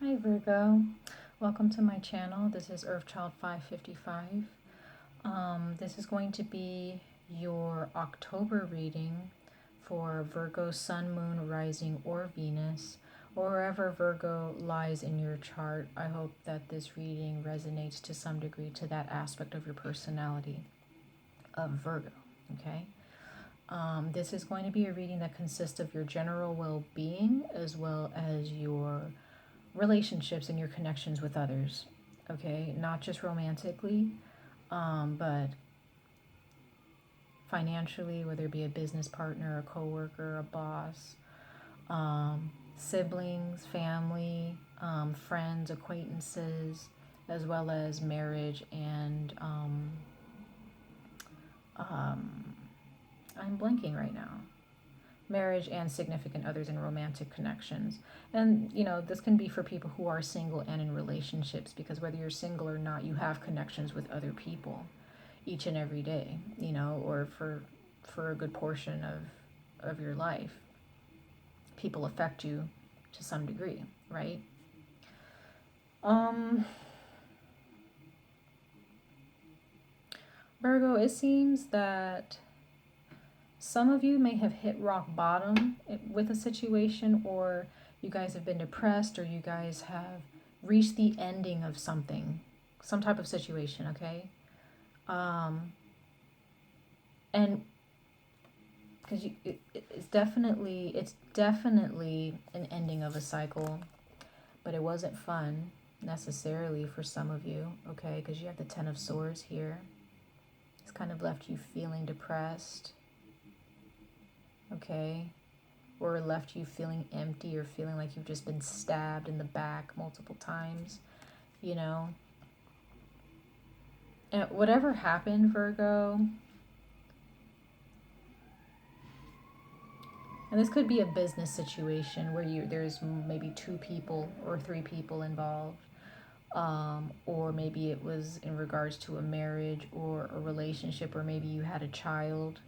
Hi Virgo, welcome to my channel. This is 𝑍�𝋼𝋼𝋼. This is going to be your October reading for Virgo, Sun, Moon, Rising, or Venus, or wherever Virgo lies in your chart. I hope that this reading resonates to some degree to that aspect of your personality of Virgo, okay? This is going to be a reading that consists of your general well-being as well as your relationships and your connections with others, okay? Not just romantically, but financially, whether it be a business partner, a coworker, a boss, siblings, family, friends, acquaintances, as well as marriage and I'm blanking right now. Marriage and significant others and romantic connections. And you know, this can be for people who are single and in relationships, because whether you're single or not, you have connections with other people each and every day, you know, or for a good portion of your life. People affect you to some degree, right? Virgo, it seems that some of you may have hit rock bottom with a situation, or you guys have been depressed, or you guys have reached the ending of something, some type of situation, okay? And because it's definitely an ending of a cycle, but it wasn't fun necessarily for some of you, okay? Because you have the Ten of Swords here. It's kind of left you feeling depressed, okay, or left you feeling empty or feeling like you've just been stabbed in the back multiple times, you know. And whatever happened, Virgo, and this could be a business situation where there's maybe 2 people or 3 people involved, or maybe it was in regards to a marriage or a relationship, or maybe you had a child,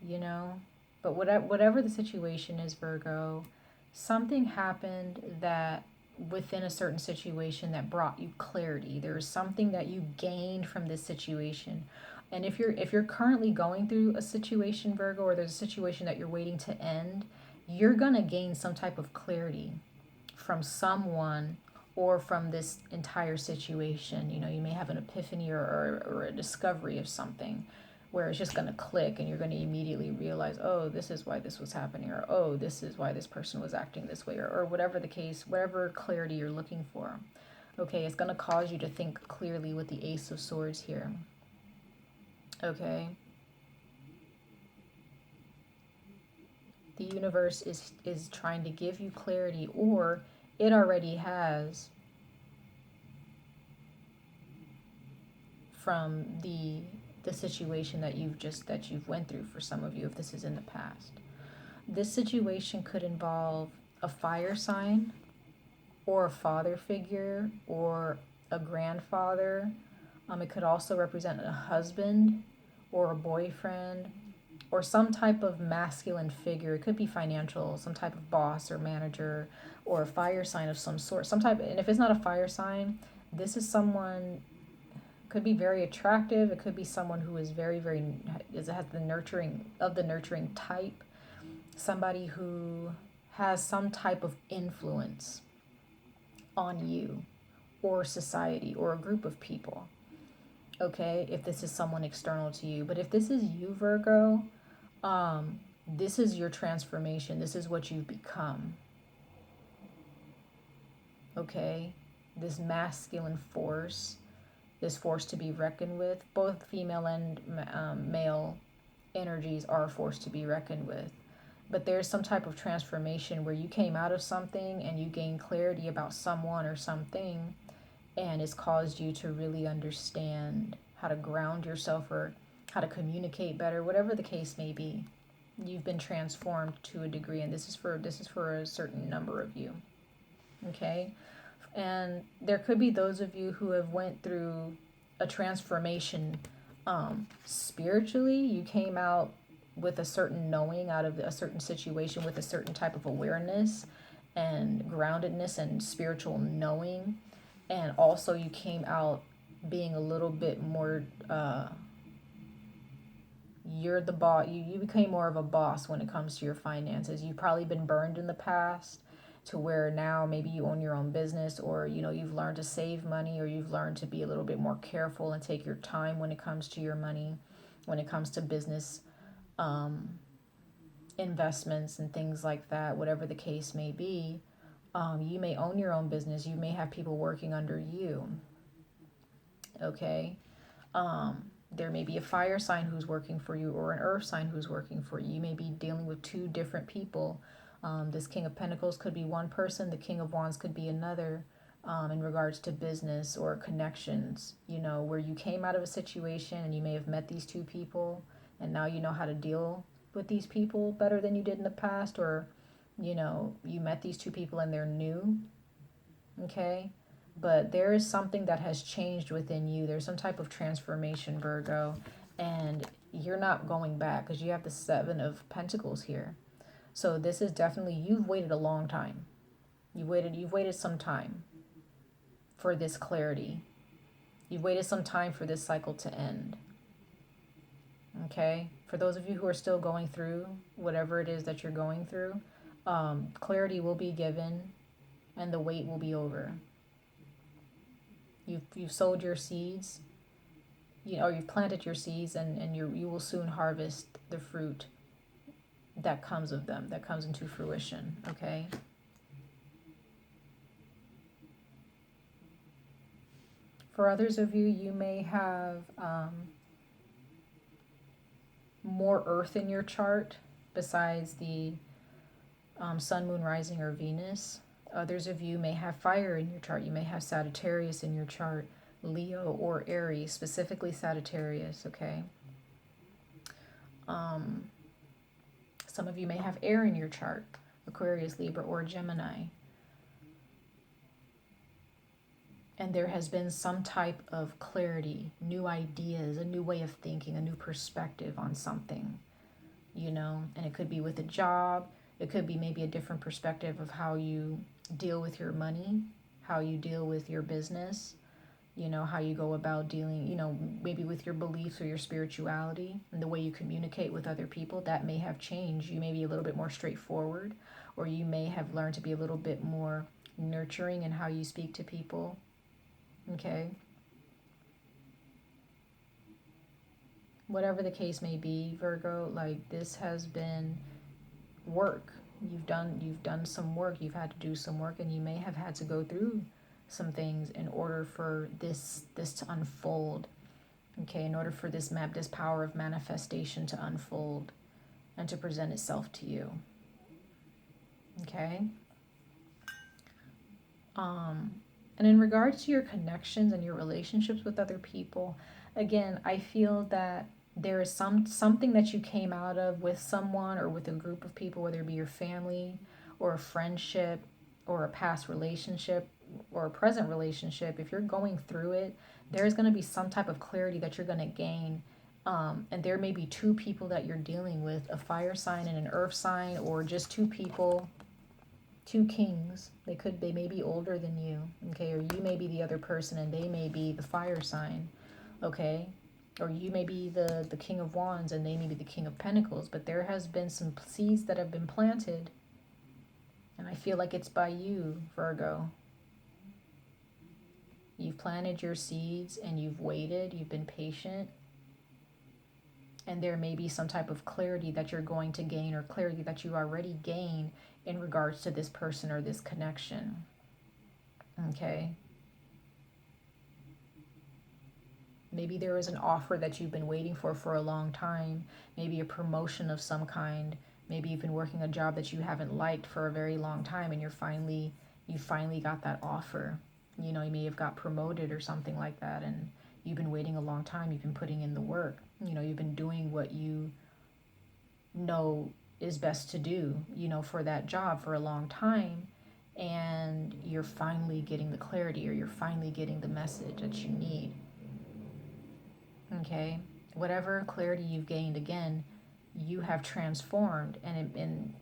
you know. But whatever the situation is, Virgo, something happened that within a certain situation that brought you clarity. There is something that you gained from this situation. And if you're currently going through a situation, Virgo, or there's a situation that you're waiting to end, you're going to gain some type of clarity from someone or from this entire situation. You know, you may have an epiphany or a discovery of something where it's just going to click and you're going to immediately realize, oh, this is why this was happening, or oh, this is why this person was acting this way, or whatever the case, whatever clarity you're looking for. Okay, it's going to cause you to think clearly with the Ace of Swords here. Okay. The universe is trying to give you clarity, or it already has, from the situation that you've went through. For some of you, if this is in the past, this situation could involve a fire sign, or a father figure, or a grandfather. It could also represent a husband or a boyfriend, or some type of masculine figure. It could be financial, some type of boss or manager, or a fire sign of some sort, some type. And if it's not a fire sign, this is someone, could be very attractive. It could be someone who is has the nurturing type, somebody who has some type of influence on you or society or a group of people, okay, if this is someone external to you. But if this is you, Virgo, this is your transformation. This is what you've become, okay? This masculine force, this force to be reckoned with. Both female and male energies are a force to be reckoned with. But there's some type of transformation where you came out of something and you gained clarity about someone or something, and it's caused you to really understand how to ground yourself or how to communicate better, whatever the case may be. You've been transformed to a degree, and this is for a certain number of you, okay? And there could be those of you who have went through a transformation spiritually. You came out with a certain knowing out of a certain situation, with a certain type of awareness, and groundedness and spiritual knowing. And also you came out being a little bit more, you're the boss. You became more of a boss when it comes to your finances. You've probably been burned in the past to where now maybe you own your own business, or you've learned to save money, or you've learned to be a little bit more careful and take your time when it comes to your money, when it comes to business investments and things like that, whatever the case may be. You may own your own business. You may have people working under you. Okay. There may be a fire sign who's working for you, or an earth sign who's working for you. You may be dealing with two different people. This King of Pentacles could be one person. The King of Wands could be another, in regards to business or connections, where you came out of a situation and you may have met these two people, and now you know how to deal with these people better than you did in the past, or, you met these two people and they're new. Okay. But there is something that has changed within you. There's some type of transformation, Virgo, and you're not going back, because you have the Seven of Pentacles here. So this is definitely, you've waited a long time. You've waited some time for this clarity. You've waited some time for this cycle to end. Okay? For those of you who are still going through whatever it is that you're going through, clarity will be given and the wait will be over. You've sowed your seeds, or you've planted your seeds, and you will soon harvest the fruit that comes of them, that comes into fruition. Okay. For others of you, you may have more earth in your chart besides the sun, moon, rising, or Venus. Others of you may have fire in your chart. You may have Sagittarius in your chart, Leo or Aries, specifically Sagittarius, okay? Some of you may have air in your chart, Aquarius, Libra, or Gemini. And there has been some type of clarity, new ideas, a new way of thinking, a new perspective on something, and it could be with a job. It could be maybe a different perspective of how you deal with your money, how you deal with your business, how you go about dealing, maybe with your beliefs or your spirituality and the way you communicate with other people. That may have changed. You may be a little bit more straightforward, or you may have learned to be a little bit more nurturing in how you speak to people. Okay. Whatever the case may be, Virgo, like, this has been work. You've done some work. You've had to do some work, and you may have had to go through some things in order for this to unfold. Okay, in order for this power of manifestation to unfold and to present itself to you. Okay. And in regards to your connections and your relationships with other people, again, I feel that there is something that you came out of with someone or with a group of people, whether it be your family or a friendship or a past relationship or a present relationship. If you're going through it, there's going to be some type of clarity that you're going to gain. And there may be two people that you're dealing with, a fire sign and an earth sign, or just two people, two kings. They may be older than you, okay, or you may be the other person and they may be the fire sign, okay, or you may be the King of Wands and they may be the King of Pentacles. But there has been some seeds that have been planted, and I feel like it's by you, Virgo. You've planted your seeds and you've waited, you've been patient, and there may be some type of clarity that you're going to gain, or clarity that you already gained in regards to this person or this connection. Okay. Maybe there is an offer that you've been waiting for a long time. Maybe a promotion of some kind. Maybe you've been working a job that you haven't liked for a very long time, and you finally got that offer. You may have got promoted or something like that, and you've been waiting a long time. You've been putting in the work. You've been doing what you know is best to do, for that job for a long time, and you're finally getting the clarity, or you're finally getting the message that you need. Okay, whatever clarity you've gained, again, you have transformed, and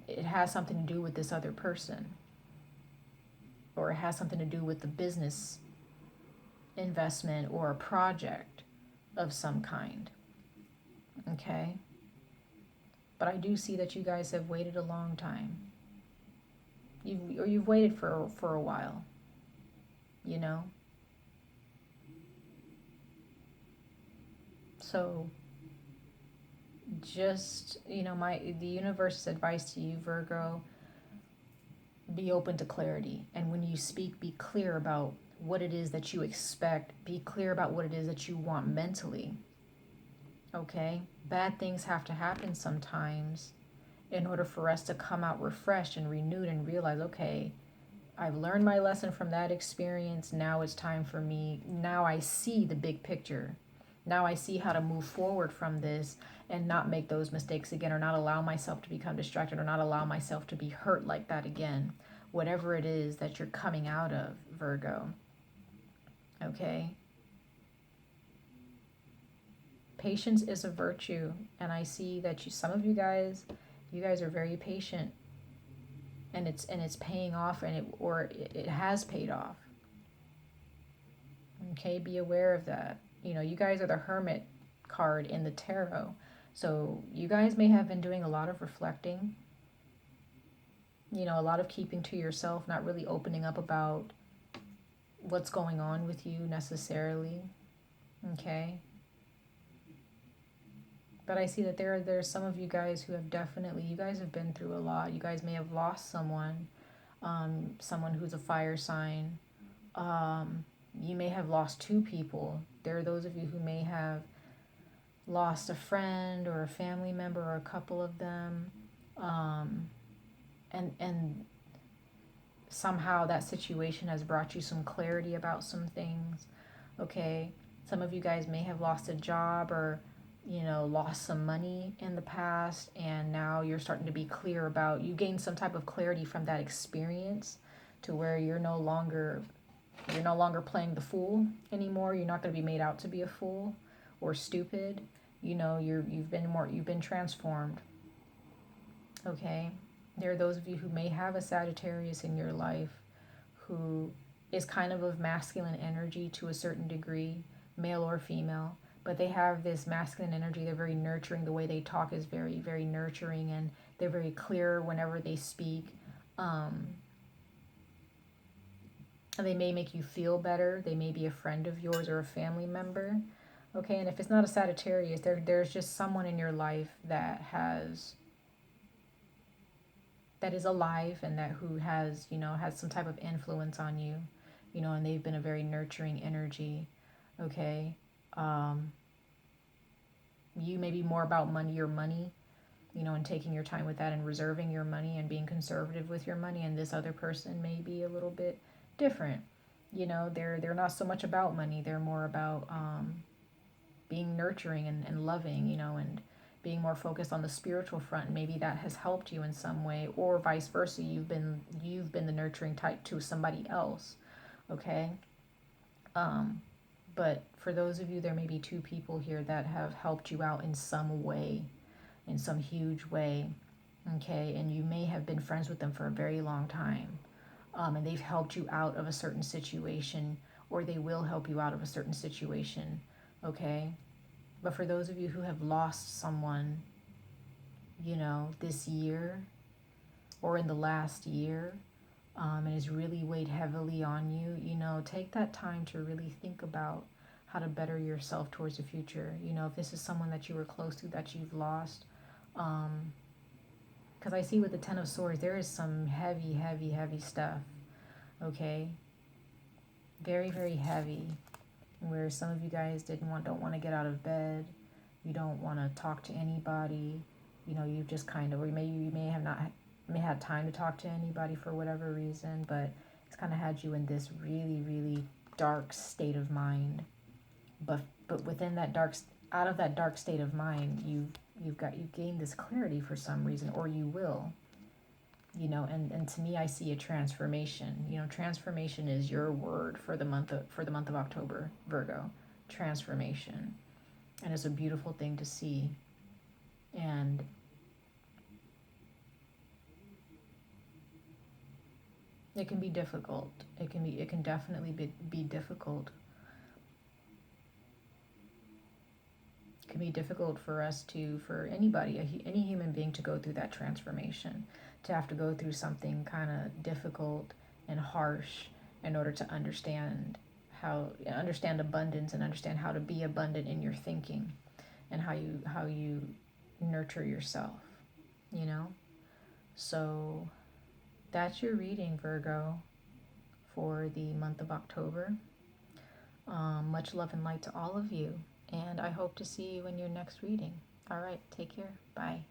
it has something to do with this other person, or it has something to do with the business investment or a project of some kind. Okay? But I do see that you guys have waited a long time. You've waited for a while, you know? So just, the universe's advice to you, Virgo, be open to clarity. And when you speak, be clear about what it is that you expect. Be clear about what it is that you want mentally. Okay? Bad things have to happen sometimes in order for us to come out refreshed and renewed and realize, okay, I've learned my lesson from that experience. Now it's time for me. Now I see the big picture. Now I see how to move forward from this and not make those mistakes again, or not allow myself to become distracted, or not allow myself to be hurt like that again. Whatever it is that you're coming out of, Virgo. Okay? Patience is a virtue, and I see that some of you guys are very patient, and it's paying off, and it has paid off. Okay, be aware of that. You guys are the Hermit card in the tarot. So you guys may have been doing a lot of reflecting, a lot of keeping to yourself, not really opening up about what's going on with you necessarily. Okay. But I see that there's some of you guys who have you guys have been through a lot. You guys may have lost someone who's a fire sign. You may have lost two people. There are those of you who may have lost a friend or a family member, or a couple of them. And somehow that situation has brought you some clarity about some things. Okay. Some of you guys may have lost a job, or lost some money in the past, and now you're starting to be clear about, you gain some type of clarity from that experience, to where you're no longer playing the fool anymore. You're not going to be made out to be a fool or stupid. You've been transformed. Okay? There are those of you who may have a Sagittarius in your life who is kind of masculine energy to a certain degree, male or female, but they have this masculine energy. They're very nurturing. The way they talk is very, very nurturing, and they're very clear whenever they speak. They may make you feel better. They may be a friend of yours or a family member. Okay, and if it's not a Sagittarius, there's just someone in your life that is alive, and who has some type of influence on you, and they've been a very nurturing energy. Okay. You may be more about your money, and taking your time with that, and reserving your money, and being conservative with your money. And this other person may be a little bit different. They're not so much about money. They're more about being nurturing and loving, and being more focused on the spiritual front. Maybe that has helped you in some way, or vice versa. You've been the nurturing type to somebody else. Okay. But for those of you, there may be two people here that have helped you out in some way, in some huge way. Okay. And you may have been friends with them for a very long time. And they've helped you out of a certain situation, or they will help you out of a certain situation. Okay. But for those of you who have lost someone, this year or in the last year, and has really weighed heavily on you, take that time to really think about how to better yourself towards the future. If this is someone that you were close to that you've lost, because I see with the Ten of Swords, there is some heavy, heavy, heavy stuff. Okay. Very, very heavy. Where some of you guys don't want to get out of bed. You don't want to talk to anybody. You just kind of, or you may have not had time to talk to anybody for whatever reason, but it's kind of had you in this really, really dark state of mind. But within that out of that dark state of mind, you've gained this clarity for some reason, or you will. And to me, I see a transformation. Transformation is your word for the month of October, Virgo. Transformation. And it's a beautiful thing to see. And It can be difficult. It can definitely be difficult. It can be difficult for us to, for anybody, any human being, to go through that transformation, to have to go through something kind of difficult and harsh in order to understand abundance and understand how to be abundant in your thinking and how you nurture yourself, you know? So that's your reading, Virgo, for the month of October. Much love and light to all of you, and I hope to see you in your next reading. All right, take care. Bye.